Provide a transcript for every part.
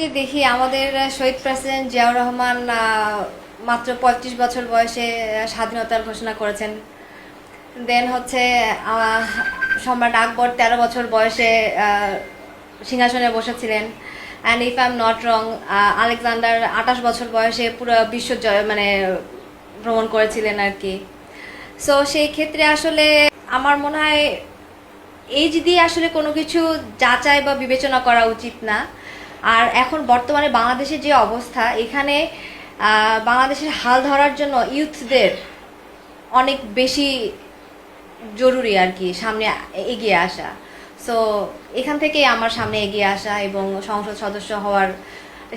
যদি দেখি আমাদের শহীদ প্রেসিডেন্ট জিয়াউর রহমান মাত্র ৩৫ বছর বয়সে স্বাধীনতার ঘোষণা করেছেন। দেন হচ্ছে সম্রাট আকবর ১৩ বছর বয়সে সিংহাসনে বসেছিলেন। And if I am not wrong, Alexander ২৮ বছর বয়সে পুরো বিশ্ব মানে ভ্রমণ করেছিলেন আর কি। সো সেই ক্ষেত্রে আসলে আমার মনে হয় এজ দিয়ে আসলে কোনো কিছু যাচাই বা বিবেচনা করা উচিত না। আর এখন বর্তমানে বাংলাদেশের যে অবস্থা, এখানে বাংলাদেশের হাল ধরার জন্য ইউথদের অনেক বেশি জরুরি আর কি, সামনে এগিয়ে আসা। সো এখান থেকেই আমার সামনে এগিয়ে আসা এবং সংসদ সদস্য হওয়ার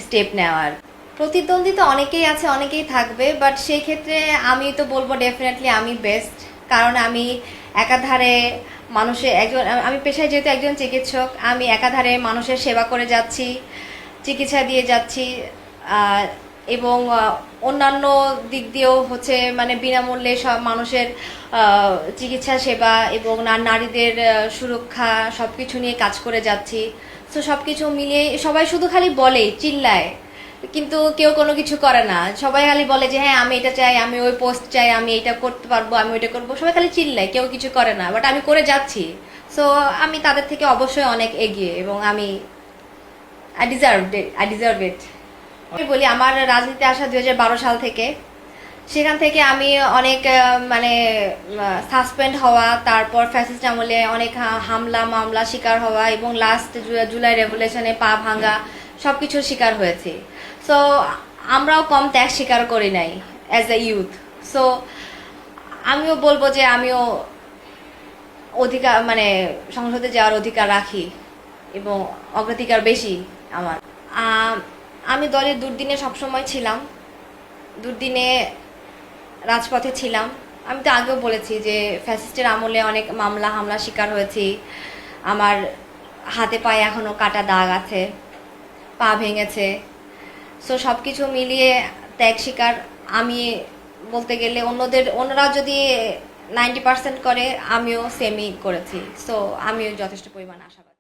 স্টেপ নেওয়ার। প্রতিদ্বন্দ্বী তো অনেকেই আছে, অনেকেই থাকবে, বাট সেই ক্ষেত্রে আমি তো বলবো ডেফিনেটলি আমি বেস্ট। কারণ আমি একাধারে আমি পেশায় যেহেতু একজন চিকিৎসক, আমি একাধারে মানুষের সেবা করে যাচ্ছি, চিকিৎসা দিয়ে যাচ্ছি, এবং অন্যান্য দিক দিয়েও হচ্ছে মানে বিনামূল্যে সব মানুষের চিকিৎসা সেবা এবং নারীদের সুরক্ষা সব কিছু নিয়ে কাজ করে যাচ্ছি। তো সব কিছু মিলিয়ে সবাই শুধু খালি বলে, চিল্লায়, কিন্তু কেউ কোনো কিছু করে না। সবাই খালি বলে যে হ্যাঁ আমি এটা চাই, আমি ওই পোস্ট চাই, আমি এটা করতে পারবো, আমি ওইটা করবো, সবাই খালি চিল্লায়, কেউ কিছু করে না, বাট আমি করে যাচ্ছি। সো আমি তাদের থেকে অবশ্যই অনেক এগিয়ে এবং আমি আই ডিজার্ভ ইট। বলি আমার রাজনীতিতে আসা ২০১২ সাল থেকে, সেখান থেকে আমি অনেক মানে সাসপেন্ড হওয়া, তারপর ফ্যাসিস্ট আমলে অনেক হামলা মামলা শিকার হওয়া এবং লাস্ট জুলাই রেভলিউশনে পা ভাঙা সব কিছুর শিকার হয়েছি। সো আমরাও কম ত্যাগ স্বীকার করি নাই অ্যাজ এ ইউথ। সো আমিও বলবো যে আমিও অধিকার মানে সংসদে যাওয়ার অধিকার রাখি এবং অগ্রাধিকার বেশি আমার। আমি দলের দুর্দিনে সবসময় ছিলাম, দুর্দিনে রাজপথে ছিলাম। আমি তো আগেও বলেছি যে ফ্যাসিস্টের আমলে অনেক মামলা হামলা শিকার হয়েছি, আমার হাতে পায়ে এখনও কাটা দাগ আছে, পা ভেঙেছে। সো সব কিছু মিলিয়ে ত্যাগ স্বীকার আমি বলতে গেলে অন্যরা যদি 90% করে, আমিও সেমই করেছি। সো আমিও যথেষ্ট পরিমাণ আশাবাদী।